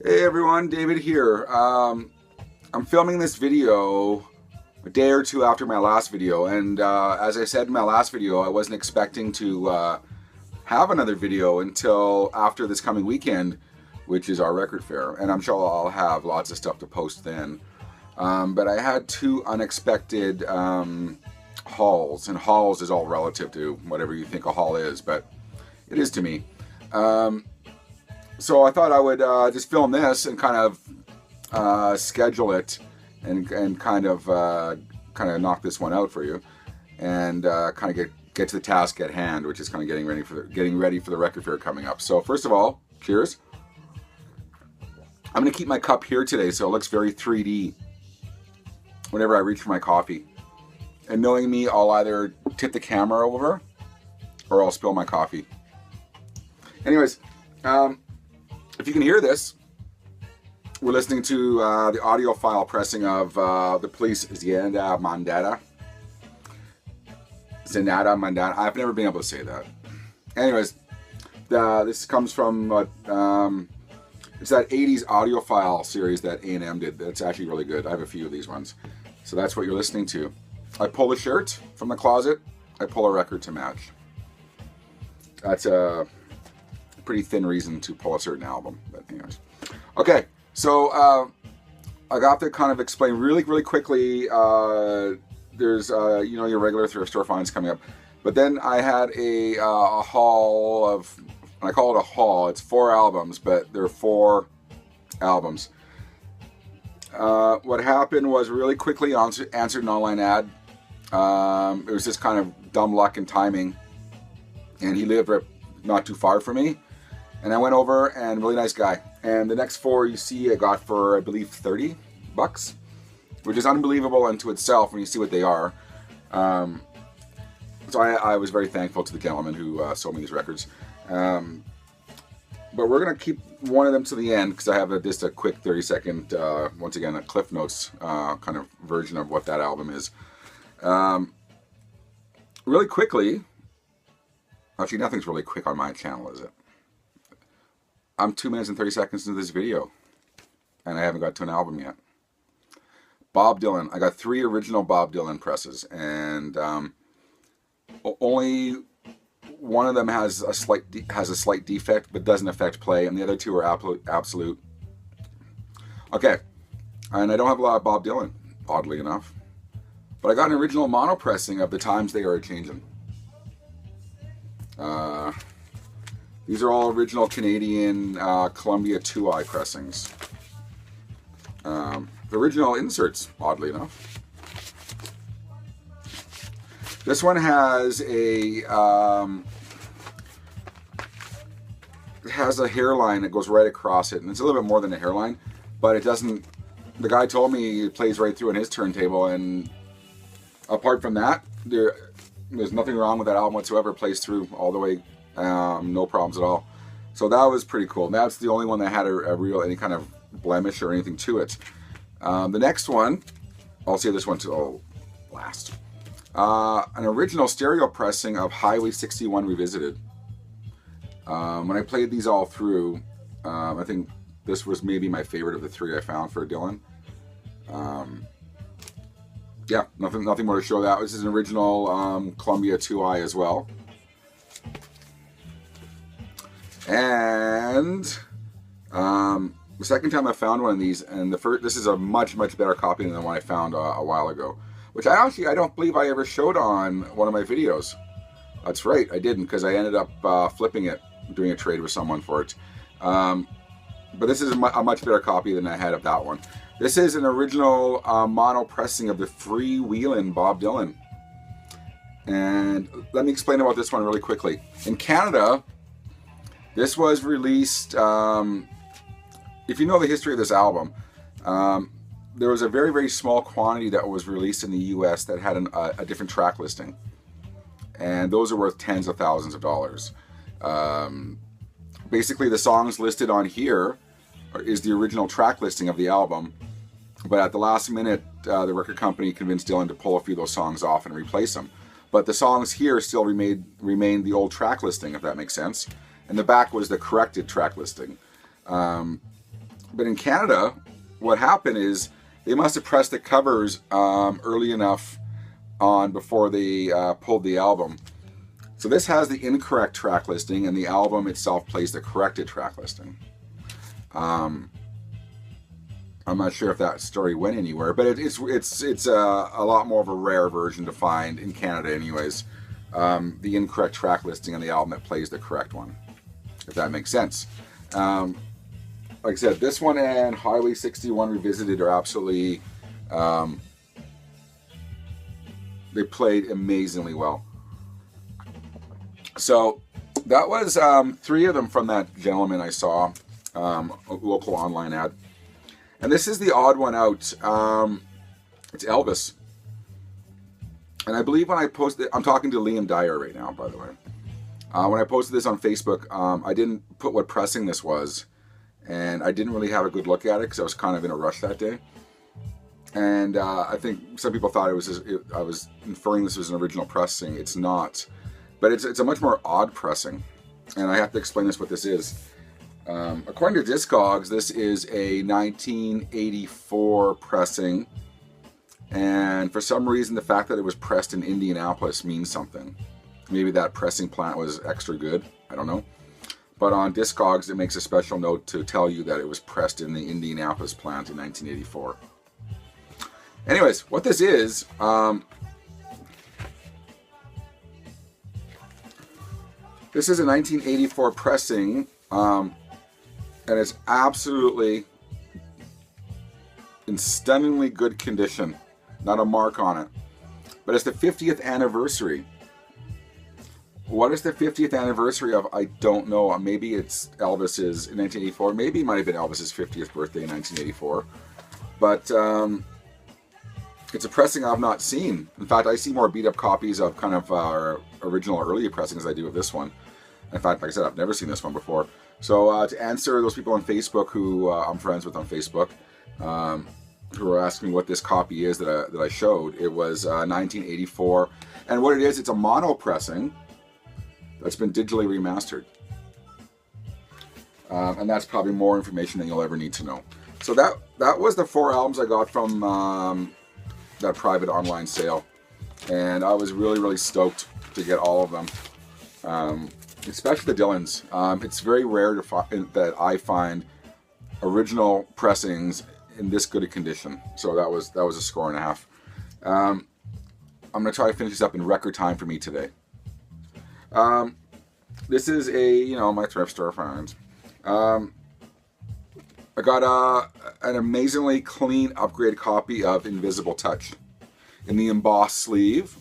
Hey everyone, David here. I'm filming this video a day or two after my last video, and as I said in my last video, I wasn't expecting to have another video until after this coming weekend, which is our record fair, and I'm sure I'll have lots of stuff to post then. But I had two unexpected hauls, and hauls is all relative to whatever you think a haul is, but it is to me. So I thought I would just film this and kind of schedule it and kind of knock this one out for you, and kind of get to the task at hand, which is kind of getting ready for the record fair coming up. So first of all, cheers. I'm going to keep my cup here today so it looks very 3D whenever I reach for my coffee. And knowing me, I'll either tip the camera over or I'll spill my coffee. Anyways, if you can hear this, we're listening to the audio file pressing of the Police Nena Mandana. I've never been able to say that. Anyways, this comes from it's that 80s audio file series that A&M did. That's actually really good. I have a few of these ones. So that's what you're listening to. I pull a shirt from the closet. I pull a record to match. That's a pretty thin reason to pull a certain album, but anyways. Okay, so I got to kind of explain really quickly. There's your regular thrift store finds coming up, but then I had a haul of, I call it a haul. It's 4 albums, but they're 4 albums. What happened was really quickly answered an online ad. It was just kind of dumb luck and timing, and he lived not too far from me. And I went over, and really nice guy. And the next 4 you see I got for, I believe, $30, which is unbelievable unto itself when you see what they are. So I was very thankful to the gentleman who sold me these records. But we're going to keep one of them to the end because I have just a quick 30-second, once again, a Cliff Notes kind of version of what that album is. Really quickly, actually nothing's really quick on my channel, is it? I'm 2 minutes and 30 seconds into this video, and I haven't got to an album yet. Bob Dylan. I got 3 original Bob Dylan presses, and only one of them has a slight defect, but doesn't affect play, and the other 2 are absolute. Okay, and I don't have a lot of Bob Dylan, oddly enough, but I got an original mono pressing of The Times They Are Changin'. These are all original Canadian Columbia 2i pressings. The original inserts, oddly enough. This one has a hairline that goes right across it, and it's a little bit more than a hairline, but it doesn't. The guy told me it plays right through on his turntable, and apart from that, there's nothing wrong with that album whatsoever. It plays through all the way. No problems at all. So that was pretty cool. That's the only one that had a real, any kind of blemish or anything to it. The next one, I'll save this one to last. An original stereo pressing of Highway 61 Revisited. When I played these all through, I think this was maybe my favorite of the 3 I found for Dylan. Yeah, nothing more to show that. This is an original Columbia 2i as well. And the second time I found one of these, and this is a much better copy than the one I found a while ago, which I don't believe I ever showed on one of my videos. That's right, I didn't, because I ended up flipping it, doing a trade with someone for it. But this is a much better copy than I had of that one. This is an original mono pressing of the Freewheelin' Bob Dylan. And let me explain about this one really quickly. In Canada, this was released, if you know the history of this album, there was a very small quantity that was released in the US that had a different track listing. And those are worth tens of thousands of dollars. Basically, the songs listed on here is the original track listing of the album. But at the last minute, the record company convinced Dylan to pull a few of those songs off and replace them. But the songs here still remained the old track listing, if that makes sense. And the back was the corrected track listing. But in Canada, what happened is they must have pressed the covers early enough on before they pulled the album. So this has the incorrect track listing, and the album itself plays the corrected track listing. I'm not sure if that story went anywhere, but it's a lot more of a rare version to find in Canada, anyways. The incorrect track listing on the album that plays the correct one, if that makes sense. Like I said, this one and Highway 61 Revisited are absolutely, they played amazingly well. So that was 3 of them from that gentleman I saw, a local online ad. And this is the odd one out. It's Elvis. And I believe when I posted, I'm talking to Liam Dyer right now, by the way. When I posted this on Facebook, I didn't put what pressing this was. And I didn't really have a good look at it because I was kind of in a rush that day. And I think some people thought I was inferring this was an original pressing. It's not. But it's a much more odd pressing. And I have to explain what this is. According to Discogs, this is a 1984 pressing. And for some reason, the fact that it was pressed in Indianapolis means something. Maybe that pressing plant was extra good. I don't know. But on Discogs, it makes a special note to tell you that it was pressed in the Indianapolis plant in 1984. Anyways, what this is, this is a 1984 pressing, and it's absolutely in stunningly good condition. Not a mark on it. But it's the 50th anniversary. What is the 50th anniversary of? I don't know. Maybe it's Elvis's in 1984. Maybe it might have been Elvis's 50th birthday in 1984. But it's a pressing I've not seen. In fact, I see more beat up copies of kind of original or earlier pressings as I do of this one. In fact, like I said, I've never seen this one before. So to answer those people on Facebook who I'm friends with on Facebook, who were asking what this copy is that I showed, it was 1984. And what it is, it's a mono pressing that's been digitally remastered. And that's probably more information than you'll ever need to know. So that was the 4 albums I got from that private online sale. And I was really, really stoked to get all of them. Especially the Dylans. It's very rare that I find original pressings in this good a condition. So that was a score and a half. I'm going to try to finish this up in record time for me today. This is my thrift store finds. I got an amazingly clean, upgraded copy of Invisible Touch in the embossed sleeve.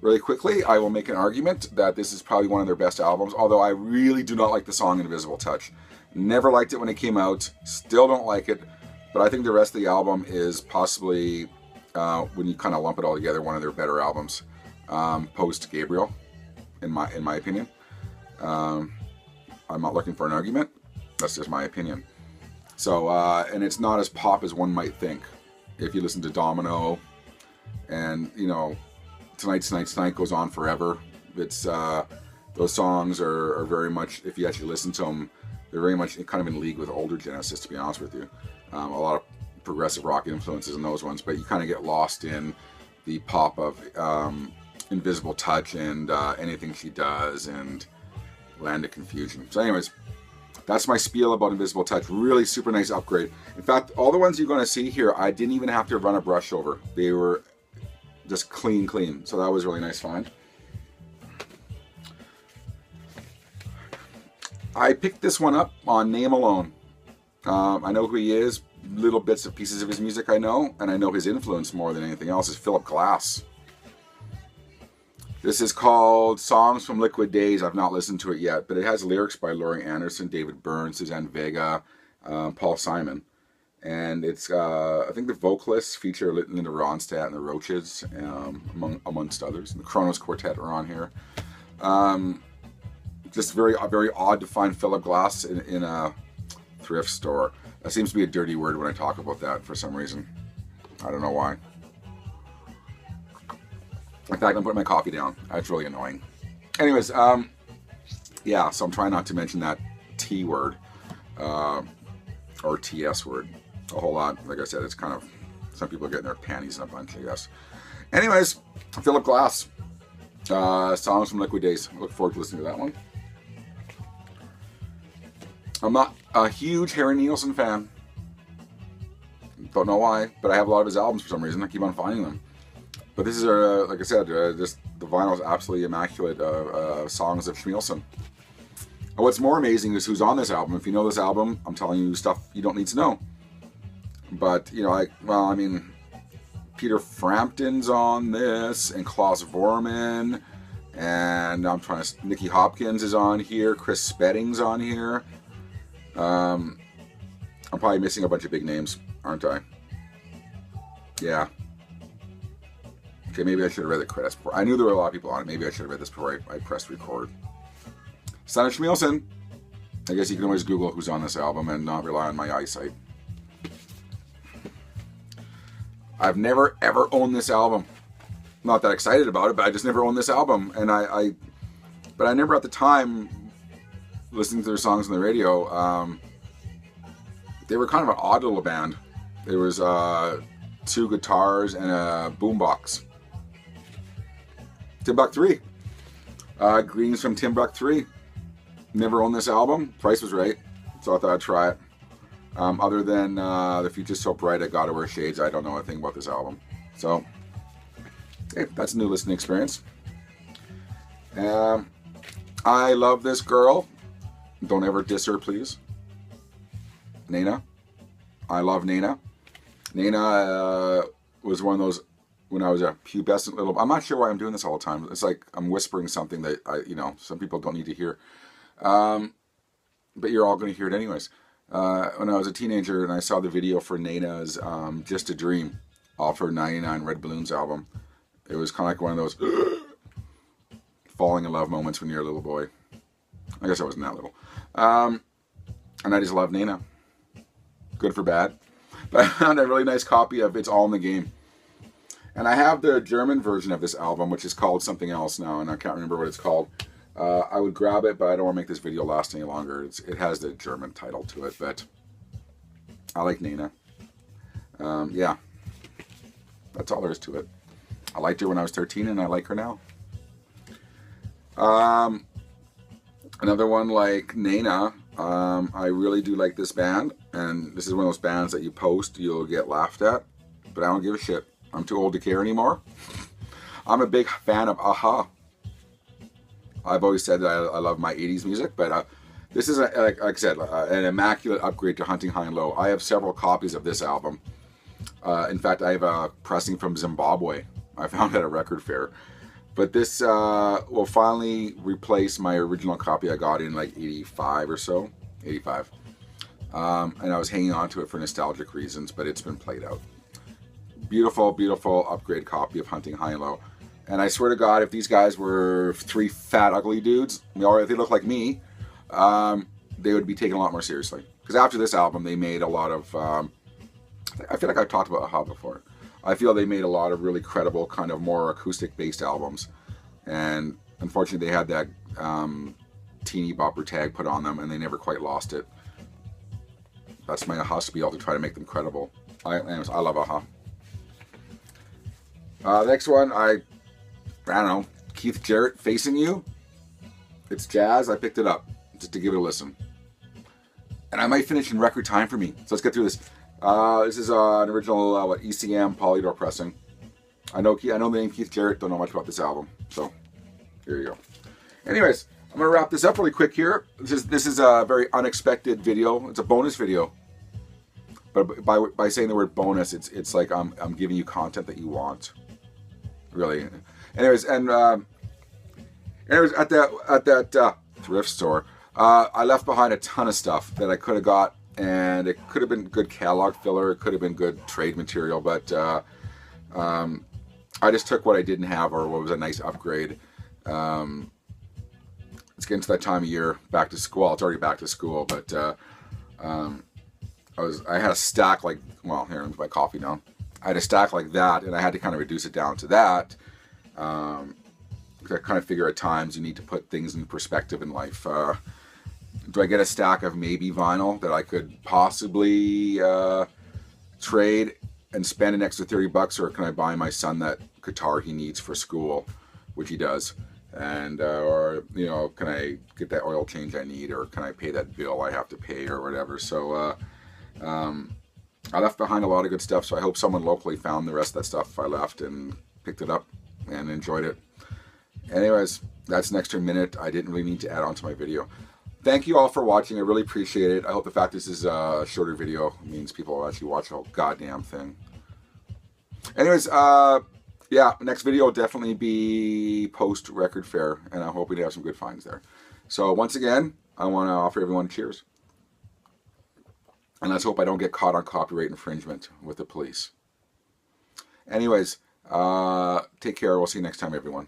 Really quickly, I will make an argument that this is probably one of their best albums, although I really do not like the song Invisible Touch. Never liked it when it came out, still don't like it, but I think the rest of the album is possibly, when you kind of lump it all together, one of their better albums, post Gabriel, in my opinion. I'm not looking for an argument, that's just my opinion. So, and it's not as pop as one might think. If you listen to Domino, and, Tonight goes on forever. It's those songs are very much, if you actually listen to them, they're very much kind of in league with older Genesis, to be honest with you. A lot of progressive rock influences in those ones, but you kind of get lost in the pop of Invisible Touch and Anything She Does and Land of Confusion. So anyways, that's my spiel about Invisible Touch. Really super nice upgrade. In fact, all the ones you're going to see here, I didn't even have to run a brush over. They were just clean. So that was a really nice find. I picked this one up on name alone. I know who he is, little bits of pieces of his music I know, and I know his influence more than anything else is Philip Glass. This is called Songs from Liquid Days. I've not listened to it yet, but it has lyrics by Laurie Anderson, David Byrne, Suzanne Vega, Paul Simon. And it's, I think the vocalists feature Linda Ronstadt and the Roaches, amongst others. And the Kronos Quartet are on here. Just very odd to find Philip Glass in a thrift store. That seems to be a dirty word when I talk about that for some reason. I don't know why. In fact, I'm putting my coffee down. That's really annoying. Anyways, Yeah, so I'm trying not to mention that T word or TS word a whole lot. Like I said, it's kind of, some people are getting their panties in a bunch, I guess. Anyways, Philip Glass, songs from Liquid Days. I look forward to listening to that one. I'm not a huge Harry Nilsson fan. Don't know why, but I have a lot of his albums for some reason. I keep on finding them. But this is, like I said, just the vinyl is absolutely immaculate. Songs of Schmielson. And what's more amazing is who's on this album. If you know this album, I'm telling you stuff you don't need to know. But, you know, I mean, Peter Frampton's on this, and Klaus Vormann, and Nicky Hopkins is on here, Chris Spedding's on here. I'm probably missing a bunch of big names, aren't I? Yeah. Okay, maybe I should have read the credits before. I knew there were a lot of people on it. Maybe I should have read this before I pressed record. Son of Schmielson. I guess you can always Google who's on this album and not rely on my eyesight. I've never ever owned this album. Not that excited about it, but I just never owned this album. And but I remember at the time listening to their songs on the radio. They were kind of an odd little band. There was 2 guitars and a boombox. Timbuk 3. Greetings from Timbuk 3. Never owned this album. Price was right, so I thought I'd try it. Other than The Future's So Bright, I Gotta Wear Shades, I don't know anything about this album. So, hey, that's a new listening experience. I love this girl. Don't ever diss her, please. Nena. I love Nena. Nena was one of those, when I was a pubescent little, I'm not sure why I'm doing this all the time. It's like I'm whispering something that some people don't need to hear. But you're all going to hear it anyways. When I was a teenager and I saw the video for Nena's Just a Dream off her 99 Red Balloons album, it was kind of like one of those falling in love moments when you're a little boy. I guess I wasn't that little. And I just love Nena. Good for bad. But I found a really nice copy of It's All in the Game. And I have the German version of this album, which is called something else now, and I can't remember what it's called. I would grab it, but I don't want to make this video last any longer. It has the German title to it, but I like Nena. Yeah, that's all there is to it. I liked her when I was 13, and I like her now. Another one like Nena, I really do like this band, and this is one of those bands that you post, you'll get laughed at, but I don't give a shit. I'm too old to care anymore. I'm a big fan of A-ha. I've always said that I love my 80s music, but this is, like I said, an immaculate upgrade to Hunting High and Low. I have several copies of this album. In fact, I have a pressing from Zimbabwe. I found at a record fair. But this will finally replace my original copy I got in like 85 or so. 85. And I was hanging on to it for nostalgic reasons, but it's been played out. Beautiful, beautiful upgrade copy of Hunting High and Low. And I swear to God, if these guys were 3 fat, ugly dudes, or if they look like me, they would be taken a lot more seriously. Because after this album, they made a lot of... I feel like I've talked about A-ha before. I feel they made a lot of really credible, kind of more acoustic-based albums. And unfortunately, they had that teeny bopper tag put on them, and they never quite lost it. That's my A-ha spiel to try to make them credible. I love A-ha. Next one, I don't know, Keith Jarrett, Facing You. It's jazz. I picked it up just to give it a listen. And I might finish in record time for me. So let's get through this. This is an original ECM Polydor pressing. I know the name Keith Jarrett, don't know much about this album. So here you go. Anyways, I'm going to wrap this up really quick here. This is a very unexpected video. It's a bonus video. But by saying the word bonus, it's like I'm giving you content that you want. Really. Anyways, at that thrift store, I left behind a ton of stuff that I could have got, and it could have been good catalog filler, it could have been good trade material, but I just took what I didn't have, or what was a nice upgrade. It's getting to that time of year, back to school. Well, it's already back to school, but I had a stack like, well, here, my coffee now. I had a stack like that, and I had to kind of reduce it down to that. I kind of figure at times you need to put things in perspective in life. Do I get a stack of maybe vinyl that I could possibly trade and spend an extra $30, or can I buy my son that guitar he needs for school, which he does, and or you know, can I get that oil change I need, or can I pay that bill I have to pay, or whatever. So I left behind a lot of good stuff, so I hope someone locally found the rest of that stuff I left and picked it up and enjoyed it. Anyways, that's an extra minute I didn't really need to add on to my video. Thank you all for watching. I really appreciate it. I hope the fact this is a shorter video means people will actually watch the whole goddamn thing. Anyways, yeah, next video will definitely be post-record fair, and I'm hoping to have some good finds there. So once again, I want to offer everyone cheers. And let's hope I don't get caught on copyright infringement with the police. Anyways, take care. We'll see you next time, everyone.